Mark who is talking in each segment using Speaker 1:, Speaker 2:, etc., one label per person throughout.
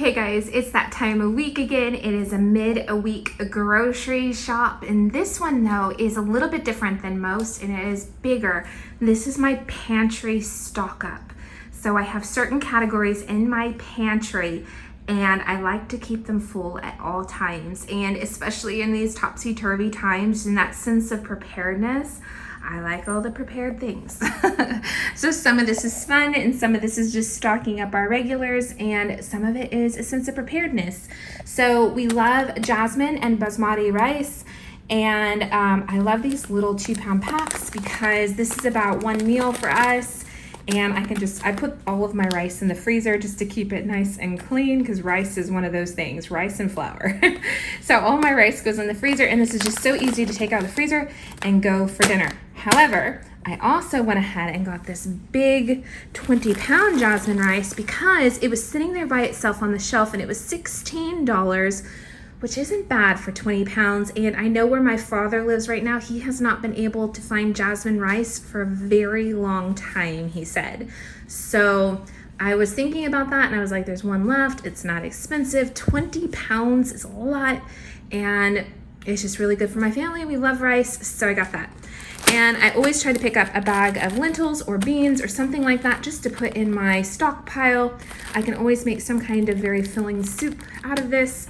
Speaker 1: Okay guys, it's that time of week again. It is a mid-week grocery shop, and this one though is a little bit different than most, and it is bigger. This is my pantry stock up. So I have certain categories in my pantry, and I like to keep them full at all times, and especially in these topsy-turvy times, in that sense of preparedness, I like all the prepared things. So some of this is fun and some of this is just stocking up our regulars, and some of it is a sense of preparedness. So we love jasmine and basmati rice, and I love these little 2-pound packs because this is about one meal for us. And I put all of my rice in the freezer just to keep it nice and clean, because rice is one of those things, rice and flour. So all my rice goes in the freezer, and this is just so easy to take out of the freezer and go for dinner. However, I also went ahead and got this big 20-pound jasmine rice because it was sitting there by itself on the shelf, and it was $16, which isn't bad for 20 pounds. And I know where my father lives right now, he has not been able to find jasmine rice for a very long time, he said. So I was thinking about that, and I was like, there's one left, it's not expensive, 20 pounds is a lot, and it's just really good for my family. We love rice, so I got that. And I always try to pick up a bag of lentils or beans or something like that just to put in my stockpile. I can always make some kind of very filling soup out of this.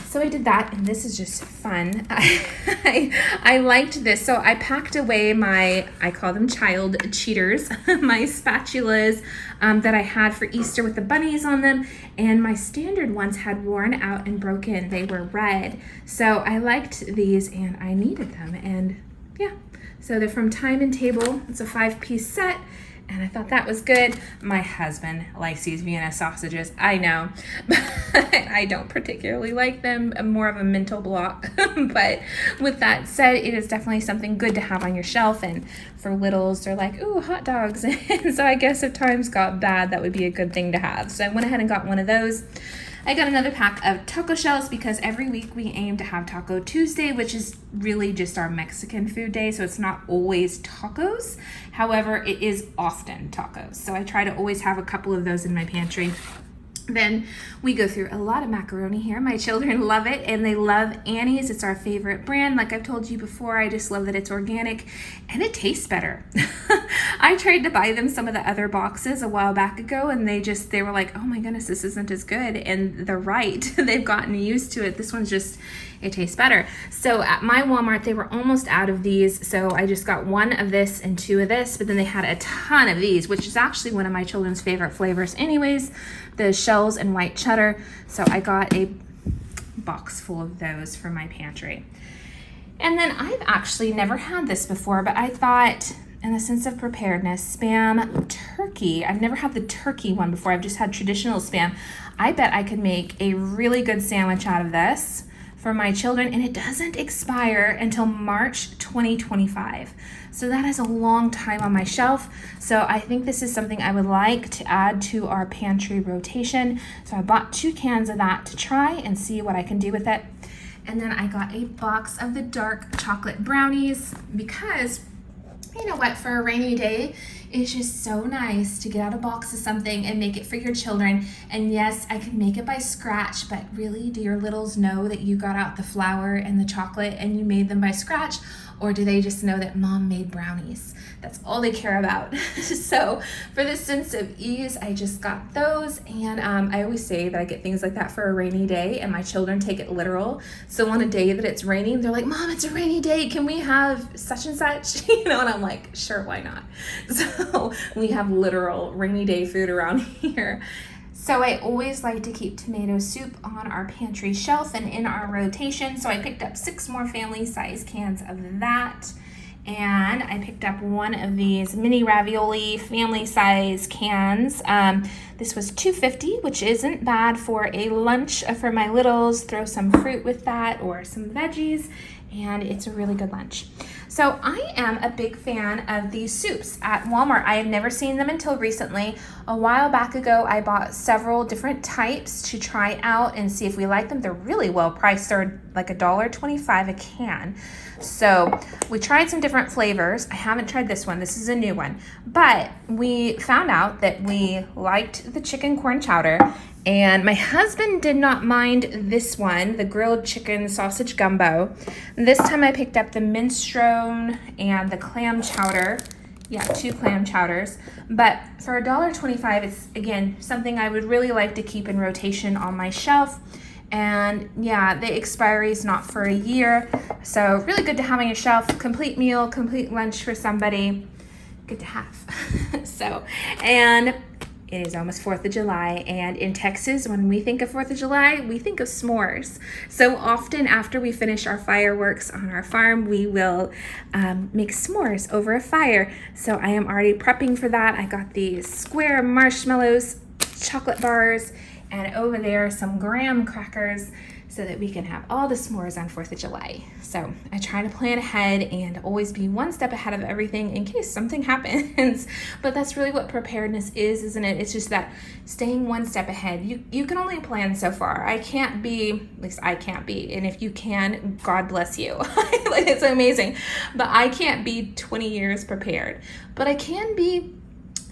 Speaker 1: So I did that, and this is just fun. I liked this. So I packed away my, I call them child cheaters, my spatulas that I had for Easter with the bunnies on them, and my standard ones had worn out and broken. They were red. So I liked these, and I needed them, and yeah. So they're from Time and Table. It's a 5-piece set, and I thought that was good. My husband likes these Vienna sausages, I know, but I don't particularly like them. I'm more of a mental block. But with that said, it is definitely something good to have on your shelf, and for littles, they're like, ooh, hot dogs. And so I guess if times got bad, that would be a good thing to have. So I went ahead and got one of those. I got another pack of taco shells because every week we aim to have Taco Tuesday, which is really just our Mexican food day, so it's not always tacos. However, it is often tacos, so I try to always have a couple of those in my pantry. Then we go through a lot of macaroni here. My children love it, and they love Annie's. It's our favorite brand. Like I've told you before, I just love that it's organic and it tastes better. I tried to buy them some of the other boxes a while back ago, and they were like, oh my goodness, this isn't as good. And they're right. They've gotten used to it. This one's just, it tastes better. So at my Walmart, they were almost out of these. So I just got one of this and 2 of this, but then they had a ton of these, which is actually one of my children's favorite flavors anyways, the shells and white cheddar. So I got a box full of those for my pantry. And then I've actually never had this before, but I thought, in the sense of preparedness, Spam turkey. I've never had the turkey one before. I've just had traditional Spam. I bet I could make a really good sandwich out of this for my children, and it doesn't expire until March 2025. So that is a long time on my shelf. So I think this is something I would like to add to our pantry rotation. So I bought 2 cans of that to try and see what I can do with it. And then I got a box of the dark chocolate brownies because, you know what, for a rainy day, it's just so nice to get out a box of something and make it for your children. And yes, I can make it by scratch, but really, do your littles know that you got out the flour and the chocolate and you made them by scratch? Or do they just know that mom made brownies? That's all they care about. So for the sense of ease, I just got those. And I always say that I get things like that for a rainy day, and my children take it literal. So on a day that it's raining, they're like, Mom, it's a rainy day. Can we have such and such? You know, and I'm like, sure, why not? So we have literal rainy day food around here. So I always like to keep tomato soup on our pantry shelf and in our rotation. So I picked up 6 more family size cans of that. And I picked up one of these mini ravioli family size cans. This was $2.50, which isn't bad for a lunch for my littles. Throw some fruit with that or some veggies, and it's a really good lunch. So I am a big fan of these soups at Walmart. I had never seen them until recently. A while back ago, I bought several different types to try out and see if we like them. They're really well priced. They're like $1.25 a can. So we tried some different flavors. I haven't tried this one. This is a new one. But we found out that we liked the chicken corn chowder. And my husband did not mind this one, the grilled chicken sausage gumbo. This time I picked up the minestrone and the clam chowder. Yeah, 2 clam chowders. But for $1.25, it's, again, something I would really like to keep in rotation on my shelf. And yeah, the expiry is not for a year. So really good to have on your shelf. Complete meal, complete lunch for somebody. Good to have. So, and it is almost 4th of July, and in Texas, when we think of 4th of July, we think of s'mores. So often after we finish our fireworks on our farm, we will make s'mores over a fire. So I am already prepping for that. I got these square marshmallows, chocolate bars, and over there some graham crackers so that we can have all the s'mores on 4th of July. So I try to plan ahead and always be one step ahead of everything in case something happens. But that's really what preparedness is, isn't it? It's just that staying one step ahead. You can only plan so far. I can't be, at least I can't be, and if you can, God bless you. Like, it's amazing. But I can't be 20 years prepared. But I can be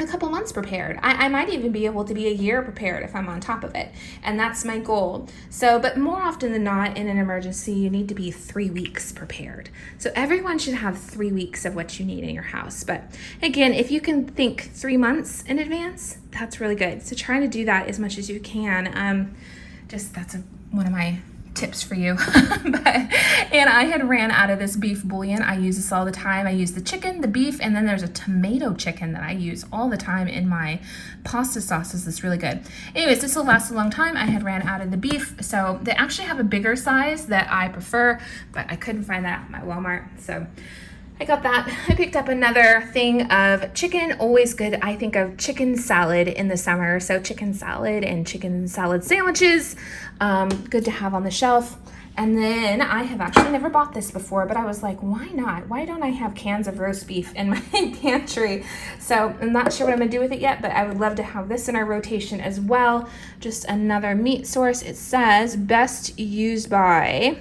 Speaker 1: a couple months prepared. I might even be able to be a year prepared if I'm on top of it. And that's my goal. So, but more often than not, in an emergency, you need to be 3 weeks prepared. So everyone should have 3 weeks of what you need in your house. But again, if you can think 3 months in advance, that's really good. So try to do that as much as you can. That's one of my tips for you. And I had ran out of this beef bouillon. I use this all the time. I use the chicken, the beef, and then there's a tomato chicken that I use all the time in my pasta sauces. That's really good. Anyways, this will last a long time. I had ran out of the beef, so they actually have a bigger size that I prefer, but I couldn't find that at my Walmart, so I got that. I picked up another thing of chicken. Always good. I think of chicken salad in the summer. So chicken salad and chicken salad sandwiches. Good to have on the shelf. And then I have actually never bought this before, but I was like, why not? Why don't I have cans of roast beef in my pantry? So I'm not sure what I'm gonna do with it yet, but I would love to have this in our rotation as well. Just another meat source. It says best used by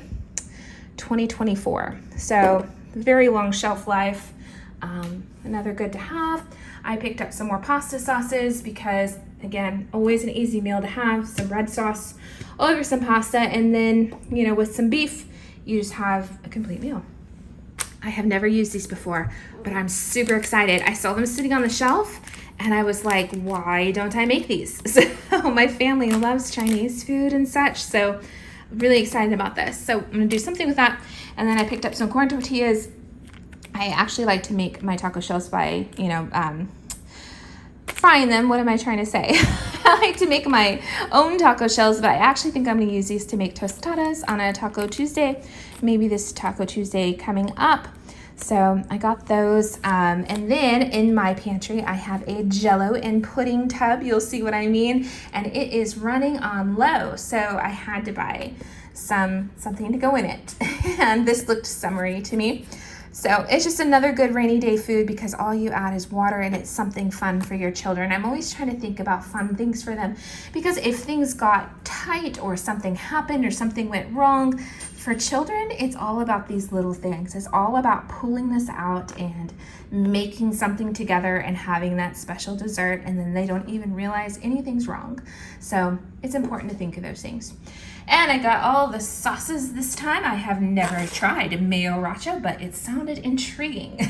Speaker 1: 2024. So very long shelf life. Another good to have. I picked up some more pasta sauces because, again, always an easy meal to have. Some red sauce over some pasta, and then, you know, with some beef, you just have a complete meal. I have never used these before, but I'm super excited. I saw them sitting on the shelf, and I was like, why don't I make these? So my family loves Chinese food and such, so really excited about this. So I'm gonna do something with that. And then I picked up some corn tortillas. I actually like to make my taco shells by, frying them. What am I trying to say? I like to make my own taco shells, but I actually think I'm gonna use these to make tostadas on a Taco Tuesday. Maybe this Taco Tuesday coming up. So I got those, and then in my pantry I have a Jello and pudding tub. You'll see what I mean, and it is running on low, so I had to buy something to go in it. And this looked summery to me, so it's just another good rainy day food because all you add is water, and it's something fun for your children. I'm always trying to think about fun things for them, because if things got tight or something happened or something went wrong, for children, it's all about these little things. It's all about pulling this out and making something together and having that special dessert, and then they don't even realize anything's wrong. So it's important to think of those things. And I got all the sauces this time. I have never tried mayo racha, but it sounded intriguing.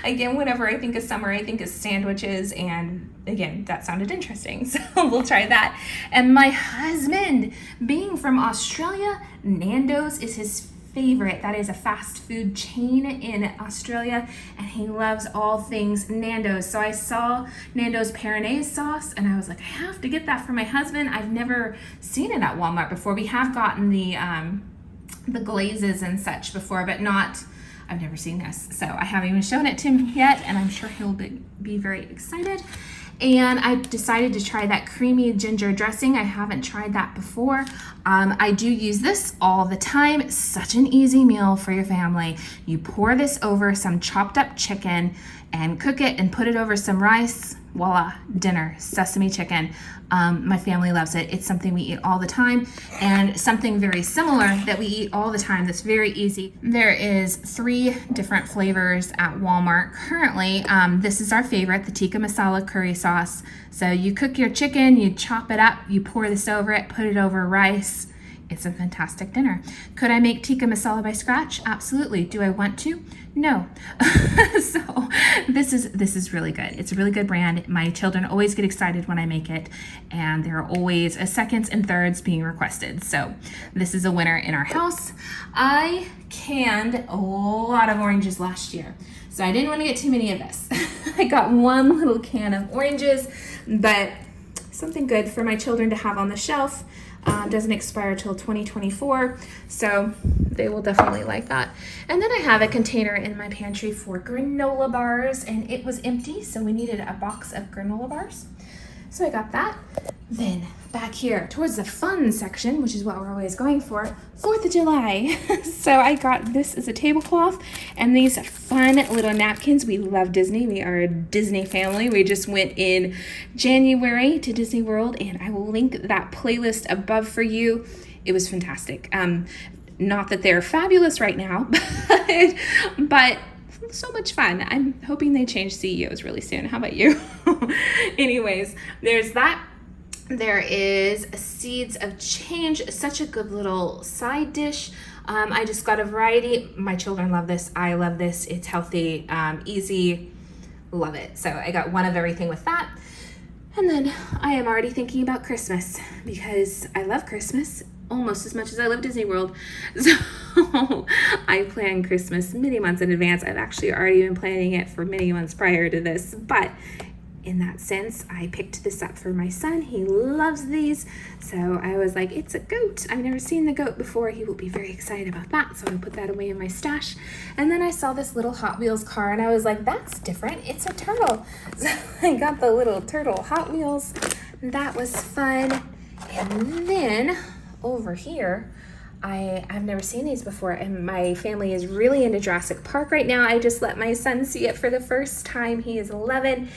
Speaker 1: Again, whenever I think of summer, I think of sandwiches, and again, that sounded interesting, so we'll try that. And my husband, being from Australia, Nando's is his favorite. That is a fast food chain in Australia, and he loves all things Nando's. So I saw Nando's Peronaise sauce, and I was like, I have to get that for my husband. I've never seen it at Walmart before. We have gotten the glazes and such before, but I've never seen this. So I haven't even shown it to him yet, and I'm sure he'll be very excited. And I decided to try that creamy ginger dressing. I haven't tried that before. I do use this all the time. Such an easy meal for your family. You pour this over some chopped up chicken and cook it and put it over some rice. voila, dinner, sesame chicken. My family loves it. It's something we eat all the time, and something very similar that we eat all the time that's very easy. There is 3 different flavors at Walmart currently. This is our favorite, the tikka masala curry sauce. So you cook your chicken, you chop it up, you pour this over it, put it over rice. It's a fantastic dinner. Could I make tikka masala by scratch? Absolutely. Do I want to? No. So this is really good. It's a really good brand. My children always get excited when I make it, and there are always seconds and thirds being requested. So this is a winner in our house. I canned a lot of oranges last year, so I didn't want to get too many of this. I got 1 little can of oranges, but something good for my children to have on the shelf. Doesn't expire till 2024, so they will definitely like that. And then I have a container in my pantry for granola bars, and it was empty, so we needed a box of granola bars. So I got that. Then back here towards the fun section, which is what we're always going for, 4th of July. So I got this as a tablecloth and these fun little napkins. We love Disney. We are a Disney family. We just went in January to Disney World, and I will link that playlist above for you. It was fantastic. Not that they're fabulous right now, but so much fun. I'm hoping they change CEOs really soon. How about you? Anyways, there's that. There is Seeds of Change, such a good little side dish. I just got a variety. My children love this. I love this. It's healthy, easy, love it. So I got one of everything with that. And then I am already thinking about Christmas because I love Christmas almost as much as I love Disney World. So I plan Christmas many months in advance. I've actually already been planning it for many months prior to this, but in that sense, I picked this up for my son. He loves these. So I was like, it's a goat. I've never seen the goat before. He will be very excited about that. So I put that away in my stash. And then I saw this little Hot Wheels car and I was like, that's different. It's a turtle. So I got the little turtle Hot Wheels. That was fun. And then over here, I've never seen these before, and my family is really into Jurassic Park right now. I just let my son see it for the first time. He is 11.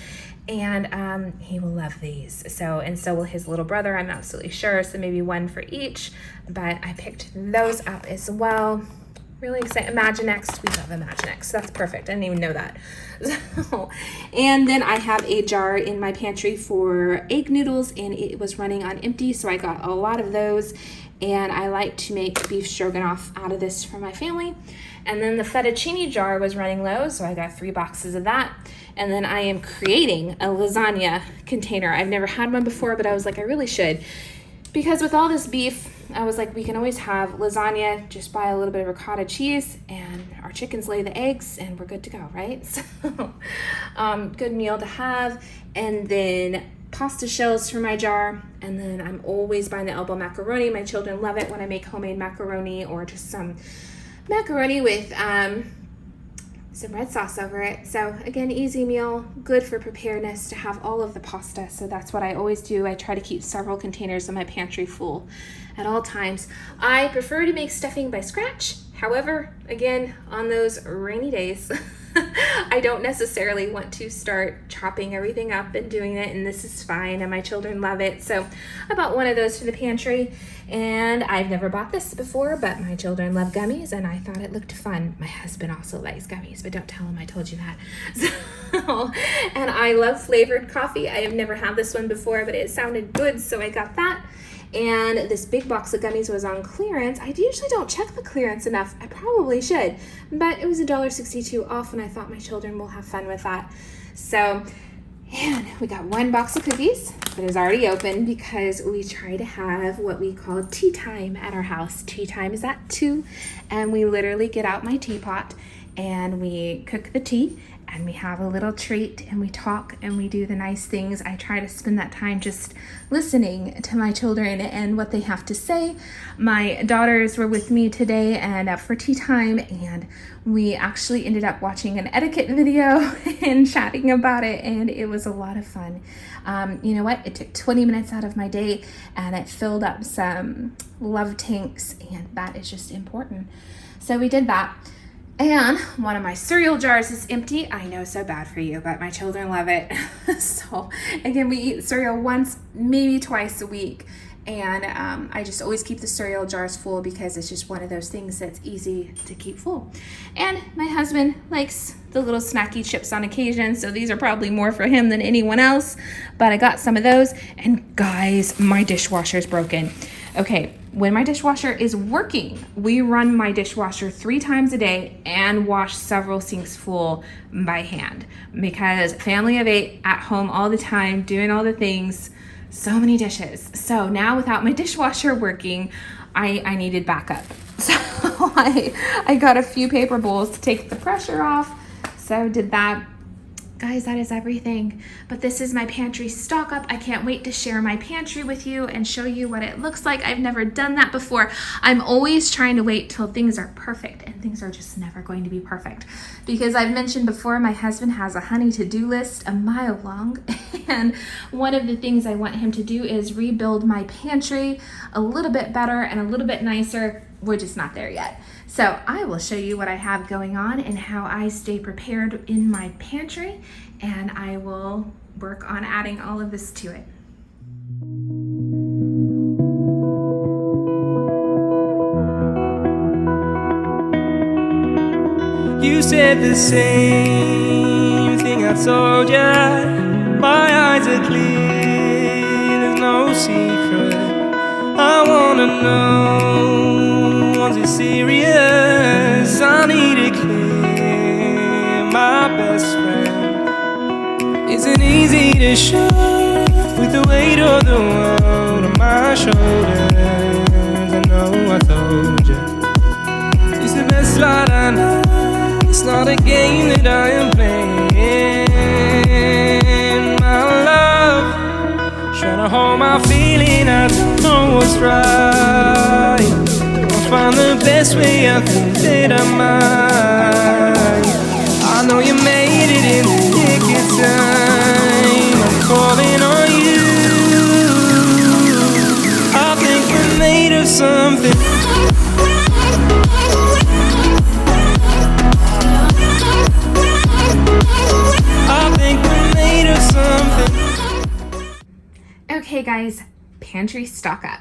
Speaker 1: And he will love these. So will his little brother. I'm absolutely sure. So maybe one for each. But I picked those up as well. Really excited. Imaginext. We love Imaginext. So that's perfect. I didn't even know that. And then I have a jar in my pantry for egg noodles, and it was running on empty. So I got a lot of those. And I like to make beef stroganoff out of this for my family. And then the fettuccine jar was running low, so I got 3 boxes of that. And then I am creating a lasagna container. I've never had one before, but I was like, I really should. Because with all this beef, I was like, we can always have lasagna, just buy a little bit of ricotta cheese, and our chickens lay the eggs, and we're good to go, right? So, good meal to have. And then pasta shells for my jar, and then I'm always buying the elbow macaroni. My children love it when I make homemade macaroni or just some macaroni with some red sauce over it. So again, easy meal, good for preparedness to have all of the pasta. So that's what I always do. I try to keep several containers in my pantry full at all times. I prefer to make stuffing by scratch. However, again, on those rainy days, I don't necessarily want to start chopping everything up and doing it, and this is fine, and my children love it. So I bought one of those for the pantry, and I've never bought this before, but my children love gummies, and I thought it looked fun. My husband also likes gummies, but don't tell him I told you that. So, and I love flavored coffee. I have never had this one before, but it sounded good, so I got that. And this big box of gummies was on clearance. I usually don't check the clearance enough. I probably should, but it was $1.62 off, and I thought my children will have fun with that. So, and we got 1 box of cookies, but it's already open because we try to have what we call tea time at our house. Tea time is at 2, and we literally get out my teapot and we cook the tea, and we have a little treat, and we talk, and we do the nice things. I try to spend that time just listening to my children and what they have to say. My daughters were with me today and for tea time, and we actually ended up watching an etiquette video and chatting about it, and it was a lot of fun. You know what? It took 20 minutes out of my day, and it filled up some love tanks, and that is just important. So we did that. And one of my cereal jars is empty. I know, so bad for you, but my children love it. So again, we eat cereal once, maybe twice a week. And I just always keep the cereal jars full because it's just one of those things that's easy to keep full. And my husband likes the little snacky chips on occasion, so these are probably more for him than anyone else. But I got some of those, and guys, my dishwasher is broken. Okay, when my dishwasher is working, we run my dishwasher 3 times a day and wash several sinks full by hand because family of 8 at home all the time, doing all the things, so many dishes. So now without my dishwasher working, I needed backup. So I got a few paper bowls to take the pressure off. So did that. Guys, that is everything. But this is my pantry stock up. I can't wait to share my pantry with you and show you what it looks like. I've never done that before. I'm always trying to wait till things are perfect, and things are just never going to be perfect. Because I've mentioned before, my husband has a honey to-do list a mile long. And one of the things I want him to do is rebuild my pantry a little bit better and a little bit nicer. We're just not there yet. So I will show you what I have going on and how I stay prepared in my pantry, and I will work on adding all of this to it.
Speaker 2: You said the same thing I told ya. My eyes are clear, there's no secret. I wanna know, was it serious? I need it clear, my best friend. Isn't easy to show with the weight of the world on my shoulders. I know I told you, it's the best light I know. It's not a game that I am playing, my love. Trying to hold my feeling, I don't know what's right. I'll find the best way, I think that I might. I know you made it in the nick of time. I'm calling on you. I think we're made of something.
Speaker 1: Okay guys, pantry stock up.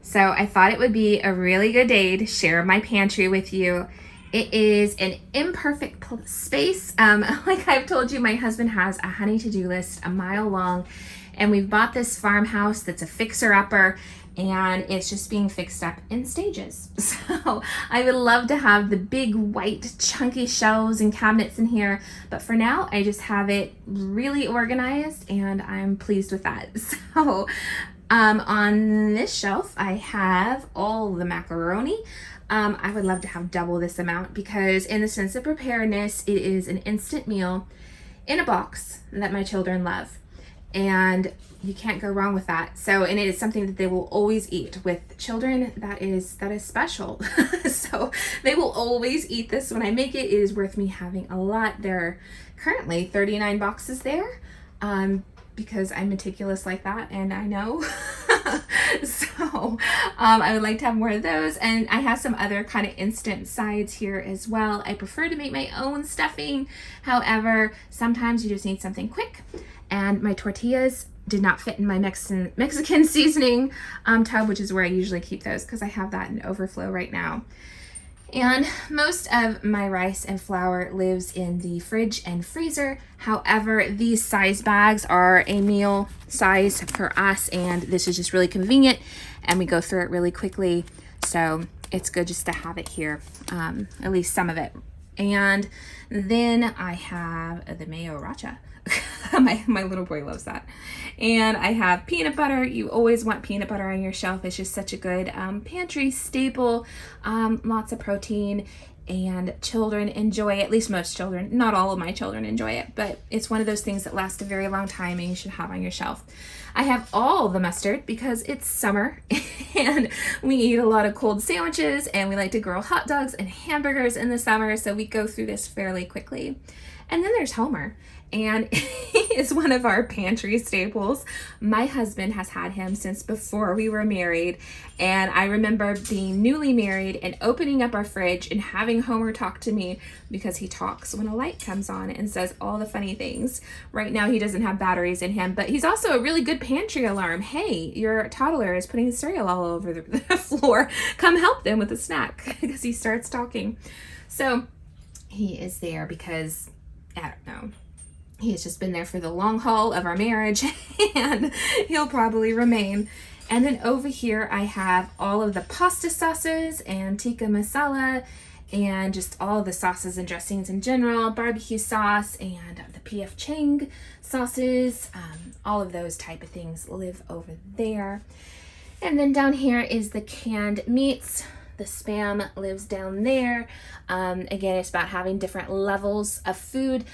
Speaker 1: So I thought it would be a really good day to share my pantry with you. It is an imperfect space. Like I've told you, my husband has a honey to-do list a mile long, and we've bought this farmhouse that's a fixer-upper, and it's just being fixed up in stages. So I would love to have the big white chunky shelves and cabinets in here, but for now I just have it really organized and I'm pleased with that. So on this shelf I have all the macaroni. I would love to have double this amount because in the sense of preparedness, it is an instant meal in a box that my children love. And you can't go wrong with that. So, and it is something that they will always eat. With children, that is special. So they will always eat this when I make it. It is worth me having a lot. There are currently 39 boxes there because I'm meticulous like that, and I know. So I would like to have more of those, and I have some other kind of instant sides here as well. I prefer to make my own stuffing. However, sometimes you just need something quick. And my tortillas did not fit in my Mexican seasoning tub, which is where I usually keep those because I have that in overflow right now. And most of my rice and flour lives in the fridge and freezer. However, these size bags are a meal size for us, and this is just really convenient, and we go through it really quickly. So it's good just to have it here, at least some of it. And then I have the mayo racha. My little boy loves that. And I have peanut butter. You always want peanut butter on your shelf. It's just such a good pantry staple. Lots of protein, and children enjoy it. At least most children. Not all of my children enjoy it, but it's one of those things that lasts a very long time and you should have on your shelf. I have all the mustard because it's summer and we eat a lot of cold sandwiches and we like to grill hot dogs and hamburgers in the summer, so we go through this fairly quickly. And then there's Homer, and he is one of our pantry staples. My husband has had him since before we were married, and I remember being newly married and opening up our fridge and having hearing Homer talk to me because he talks when a light comes on and says all the funny things. Right now he doesn't have batteries in him, but he's also a really good pantry alarm. Hey, your toddler is putting cereal all over the floor. Come help them with a snack because he starts talking. So he is there because, I don't know, he's just been there for the long haul of our marriage and he'll probably remain. And then over here I have all of the pasta sauces and tikka masala and just all the sauces and dressings in general, barbecue sauce and the PF Chang sauces, all of those type of things live over there. And then down here is the canned meats. The Spam lives down there. Again, it's about having different levels of food.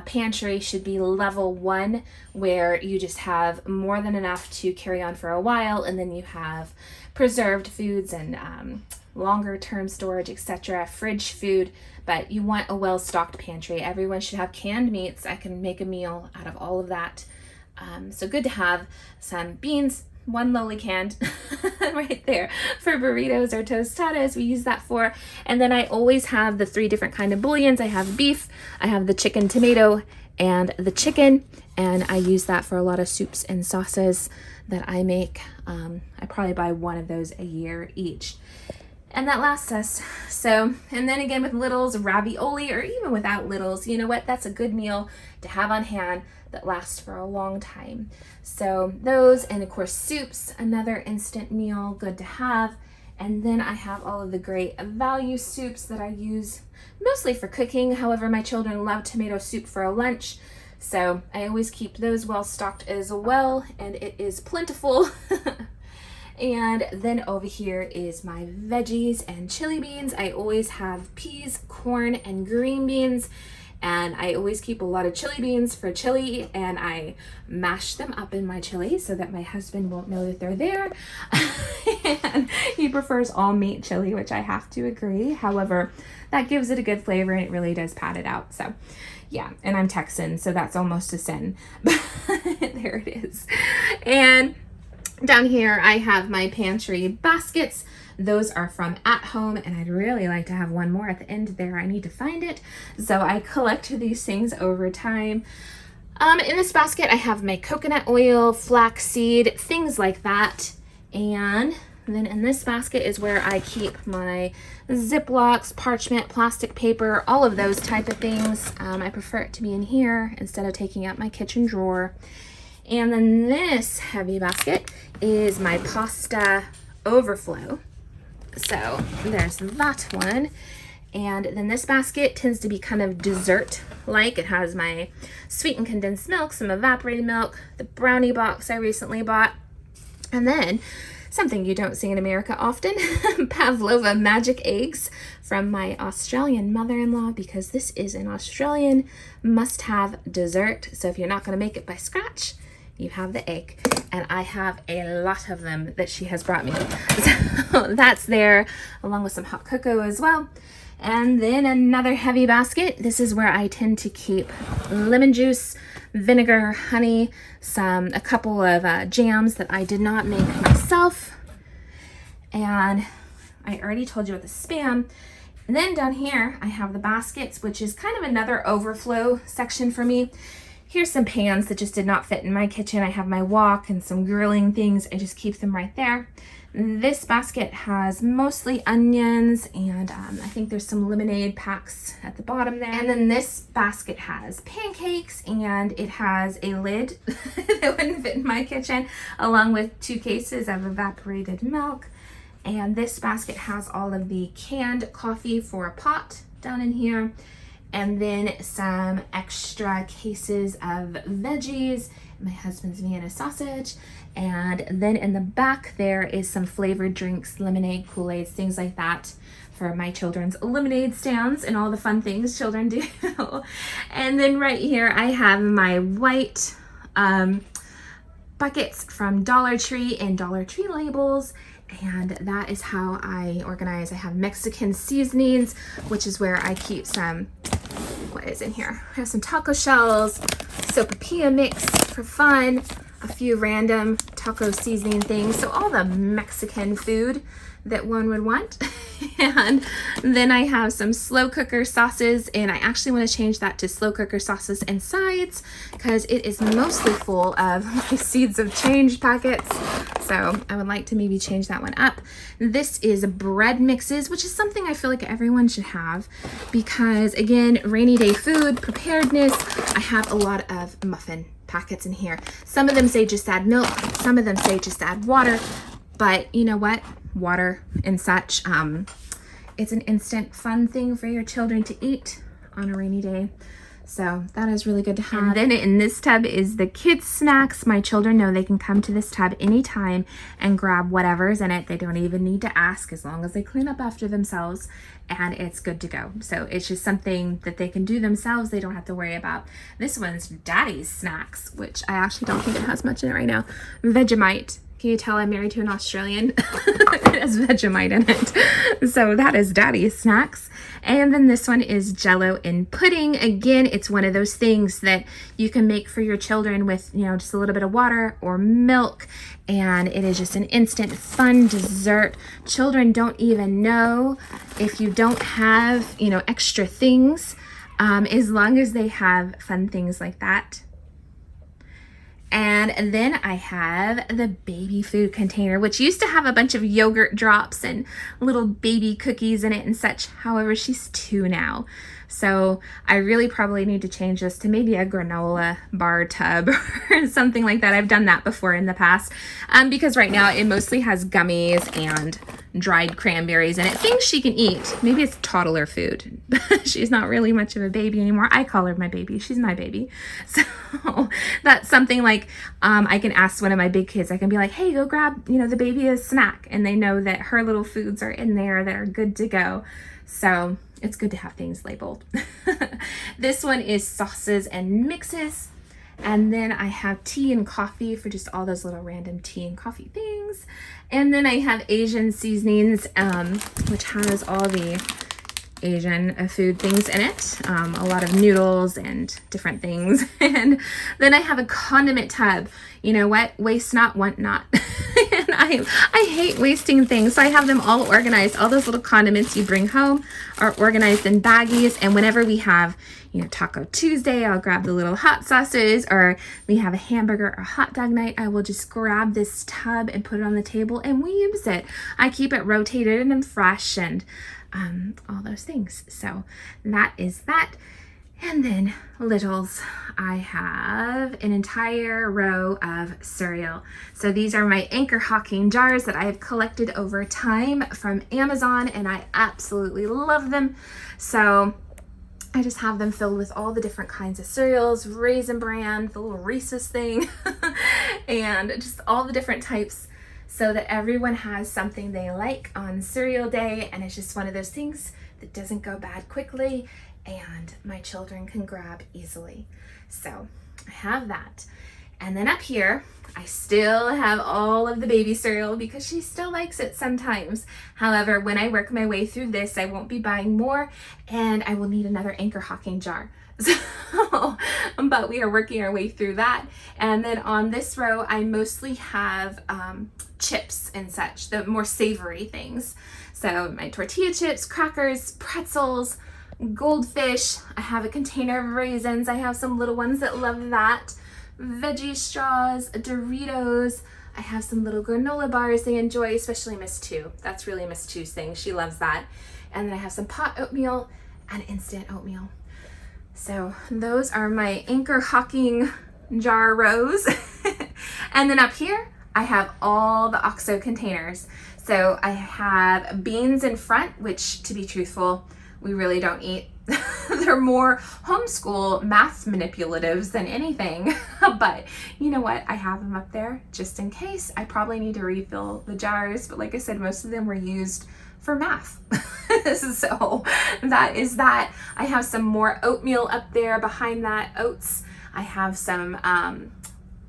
Speaker 1: Pantry should be level 1, where you just have more than enough to carry on for a while, and then you have preserved foods and longer term storage, etc., fridge food. But you want a well-stocked pantry. Everyone should have canned meats. I can make a meal out of all of that. So good to have some beans, one lowly canned right there for burritos or tostadas. We use that for. And then I always have the 3 different kind of bouillons. I have beef, I have the chicken tomato, and the chicken. And I use that for a lot of soups and sauces that I make. I probably buy one of those a year each. And that lasts us. So, and then again with littles, ravioli, or even without littles, you know what? That's a good meal to have on hand that lasts for a long time. So those, and of course soups, another instant meal, good to have. And then I have all of the great value soups that I use mostly for cooking. However, my children love tomato soup for a lunch. So I always keep those well stocked as well, and it is plentiful. And then over here is my veggies and chili beans. I always have peas, corn, and green beans. And I always keep a lot of chili beans for chili, and I mash them up in my chili so that my husband won't know that they're there. And he prefers all meat chili, which I have to agree. However, that gives it a good flavor and it really does pad it out. So yeah, and I'm Texan, so that's almost a sin. But there it is. And down here I have my pantry baskets. Those are from At Home, and I'd really like to have one more at the end there. I need to find it. So I collect these things over time. In this basket, I have my coconut oil, flaxseed, things like that. And then in this basket is where I keep my Ziplocs, parchment, plastic paper, all of those type of things. I prefer it to be in here instead of taking out my kitchen drawer. And then this heavy basket is my pasta overflow. So there's that one. And then this basket tends to be kind of dessert-like. It has my sweetened condensed milk, some evaporated milk, the brownie box I recently bought, and then something you don't see in America often, Pavlova magic eggs from my Australian mother-in-law, because this is an Australian must-have dessert. So if you're not going to make it by scratch, you have the egg, and I have a lot of them that she has brought me. So that's there, along with some hot cocoa as well. And then another heavy basket. This is where I tend to keep lemon juice, vinegar, honey, a couple of jams that I did not make myself. And I already told you about the Spam. And then down here I have the baskets, which is kind of another overflow section for me. Here's some pans that just did not fit in my kitchen. I have my wok and some grilling things. I just keep them right there. This basket has mostly onions, and I think there's some lemonade packs at the bottom there. And then this basket has pancakes, and it has a lid that wouldn't fit in my kitchen, along with 2 cases of evaporated milk. And this basket has all of the canned coffee for a pot down in here. And then some extra cases of veggies, my husband's Vienna sausage. And then in the back there is some flavored drinks, lemonade, Kool-Aids, things like that for my children's lemonade stands and all the fun things children do. And then right here I have my white buckets from Dollar Tree and Dollar Tree labels. And that is how I organize. I have Mexican seasonings, which is where I keep some, what is in here? I have some taco shells, sopapilla mix for fun, a few random taco seasoning things. So all the Mexican food that one would want. And then I have some slow cooker sauces, and I actually want to change that to slow cooker sauces and sides because it is mostly full of my seeds of change packets. So I would like to maybe change that one up. This is bread mixes, which is something I feel like everyone should have because, again, rainy day food, preparedness. I have a lot of muffin packets in here. Some of them say just add milk. Some of them say just add water. But you know what? Water and such. It's an instant fun thing for your children to eat on a rainy day. So that is really good to have. And then in this tub is the kids' snacks. My children know they can come to this tub anytime and grab whatever's in it. They don't even need to ask as long as they clean up after themselves, and it's good to go. So it's just something that they can do themselves. They don't have to worry about. This one's Daddy's Snacks, which I actually don't think it has much in it right now. Vegemite. Can you tell I'm married to an Australian? It has Vegemite in it. So that is Daddy's Snacks. And then this one is Jello and pudding. Again, it's one of those things that you can make for your children with, you know, just a little bit of water or milk. And it is just an instant fun dessert. Children don't even know if you don't have, you know, extra things, as long as they have fun things like that. And then I have the baby food container, which used to have a bunch of yogurt drops and little baby cookies in it and such. However, she's 2 now. So I really probably need to change this to maybe a granola bar tub or something like that. I've done that before in the past because right now it mostly has gummies and dried cranberries in it. Things she can eat. Maybe it's toddler food. She's not really much of a baby anymore. I call her my baby. She's my baby. So that's something like I can ask one of my big kids. I can be like, hey, go grab, you know, the baby a snack. And they know that her little foods are in there that are good to go. So it's good to have things labeled. This one is sauces and mixes. And then I have tea and coffee for just all those little random tea and coffee things. And then I have Asian seasonings, which has all the Asian food things in it. A lot of noodles and different things. And then I have a condiment tub. You know what? Waste not, want not. And I hate wasting things. So I have them all organized. All those little condiments you bring home are organized in baggies. And whenever we have, you know, Taco Tuesday, I'll grab the little hot sauces, or we have a hamburger or hot dog night, I will just grab this tub and put it on the table and we use it. I keep it rotated and fresh and all those things. So that is that. And then littles, I have an entire row of cereal. So these are my Anchor Hawking jars that I have collected over time from Amazon, and I absolutely love them. So I just have them filled with all the different kinds of cereals, Raisin Bran, the little Reese's thing, and just all the different types, so that everyone has something they like on cereal day. And it's just one of those things that doesn't go bad quickly and my children can grab easily. So I have that. And then up here, I still have all of the baby cereal because she still likes it sometimes. However, when I work my way through this, I won't be buying more and I will need another Anchor Hawking jar. So, but we are working our way through that. And then on this row, I mostly have chips and such, the more savory things. So my tortilla chips, crackers, pretzels, goldfish. I have a container of raisins. I have some little ones that love that. Veggie straws, Doritos. I have some little granola bars they enjoy, especially Miss 2. That's really Miss 2's thing. She loves that. And then I have some pot oatmeal and instant oatmeal. So those are my Anchor Hawking jar rows. And then up here, I have all the Oxo containers. So I have beans in front, which, to be truthful, we really don't eat. They're more homeschool math manipulatives than anything. But you know what? I have them up there just in case. I probably need to refill the jars. But like I said, most of them were used for math. So that is that. I have some more oatmeal up there behind that, oats. I have some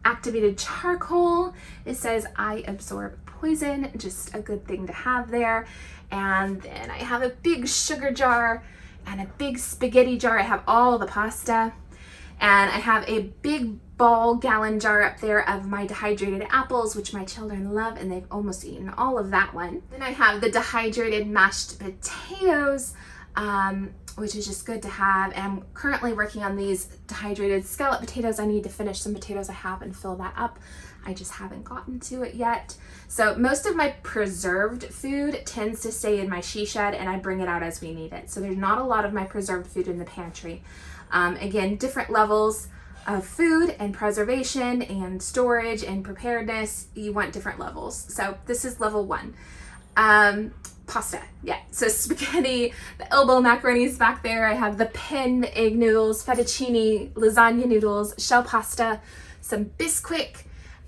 Speaker 1: activated charcoal. It says I absorb poison, just a good thing to have there. And then I have a big sugar jar and a big spaghetti jar. I have all the pasta. And I have a big ball gallon jar up there of my dehydrated apples, which my children love, and they've almost eaten all of that one. Then I have the dehydrated mashed potatoes, which is just good to have. And I'm currently working on these dehydrated scallop potatoes. I need to finish some potatoes I have and fill that up. I just haven't gotten to it yet. So most of my preserved food tends to stay in my she shed, and I bring it out as we need it. So there's not a lot of my preserved food in the pantry. Again, different levels of food and preservation and storage and preparedness. You want different levels. So this is level 1. Pasta, yeah. So spaghetti, the elbow macaronis back there. I have the pen, the egg noodles, fettuccine, lasagna noodles, shell pasta, some Bisquick.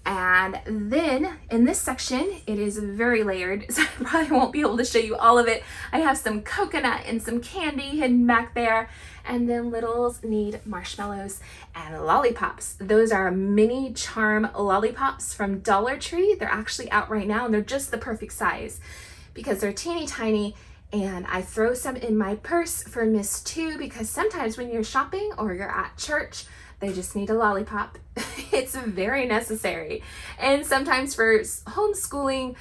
Speaker 1: And then in this section, it is very layered, so I probably won't be able to show you all of it. I have some coconut and some candy hidden back there. And then littles need marshmallows and lollipops. Those are mini charm lollipops from Dollar Tree. They're actually out right now, and they're just the perfect size because they're teeny tiny. And I throw some in my purse for Miss too, because sometimes when you're shopping or you're at church, they just need a lollipop. It's very necessary. And sometimes for homeschooling,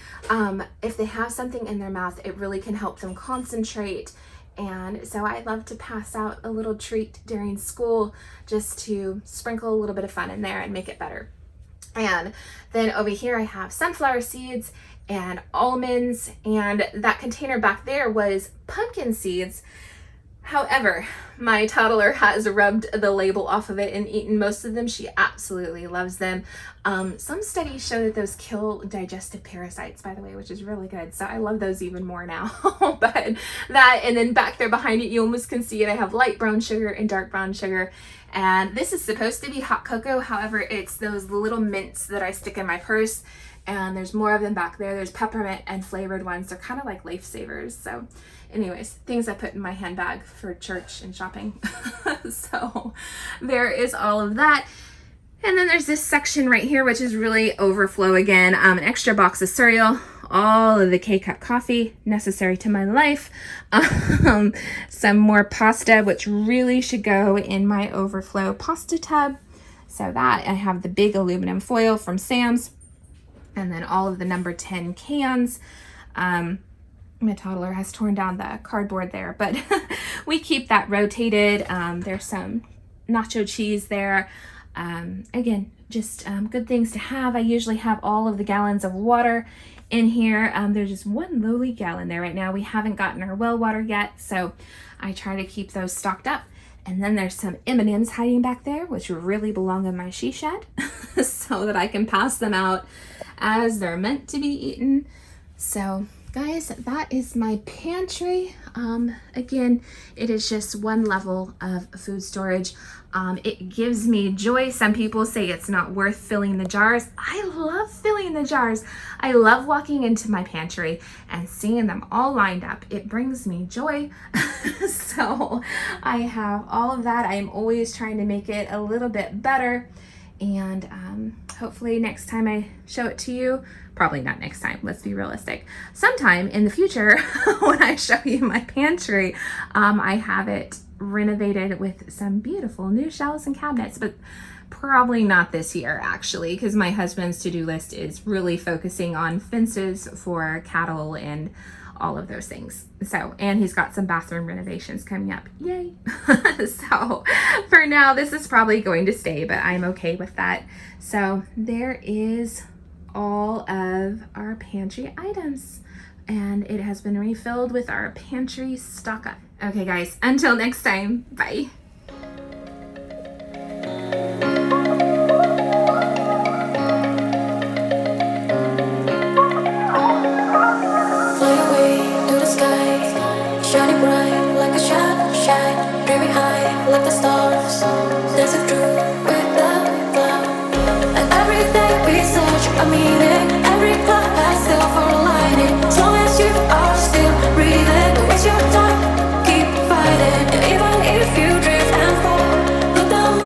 Speaker 1: if they have something in their mouth, it really can help them concentrate. And so I love to pass out a little treat during school just to sprinkle a little bit of fun in there and make it better. And then over here I have sunflower seeds and almonds, and that container back there was pumpkin seeds. However, my toddler has rubbed the label off of it and eaten most of them. She absolutely loves them. Some studies show that those kill digestive parasites, by the way, which is really good. So I love those even more now. But that, and then back there behind it, you almost can see it. I have light brown sugar and dark brown sugar. And this is supposed to be hot cocoa. However, it's those little mints that I stick in my purse. And there's more of them back there. There's peppermint and flavored ones. They're kind of like lifesavers. So anyways, things I put in my handbag for church and shopping. So there is all of that. And then there's this section right here, which is really overflow again. An extra box of cereal, all of the K-Cup coffee necessary to my life. Some more pasta, which really should go in my overflow pasta tub. So that, I have the big aluminum foil from Sam's. And then all of the number 10 cans. My toddler has torn down the cardboard there, but we keep that rotated. There's some nacho cheese there. Again, just good things to have. I usually have all of the gallons of water in here. There's just one lowly gallon there right now. We haven't gotten our well water yet, so I try to keep those stocked up. And then there's some M&Ms hiding back there, which really belong in my she shed, so that I can pass them out as they're meant to be eaten. So guys, that is my pantry. Again, it is just one level of food storage. It gives me joy. Some people say it's not worth filling the jars. I love filling the jars. I love walking into my pantry and seeing them all lined up. It brings me joy. So I have all of that. I am always trying to make it a little bit better. And hopefully next time I show it to you, probably not next time, let's be realistic. Sometime in the future, when I show you my pantry, I have it renovated with some beautiful new shelves and cabinets, but probably not this year actually, because my husband's to-do list is really focusing on fences for cattle and all of those things. So, and he's got some bathroom renovations coming up. Yay. So for now, this is probably going to stay, but I'm okay with that. So there is all of our pantry items, and it has been refilled with our pantry stock up. Okay guys, until next time, bye.
Speaker 3: Shining bright like a shine, dreaming high like the stars.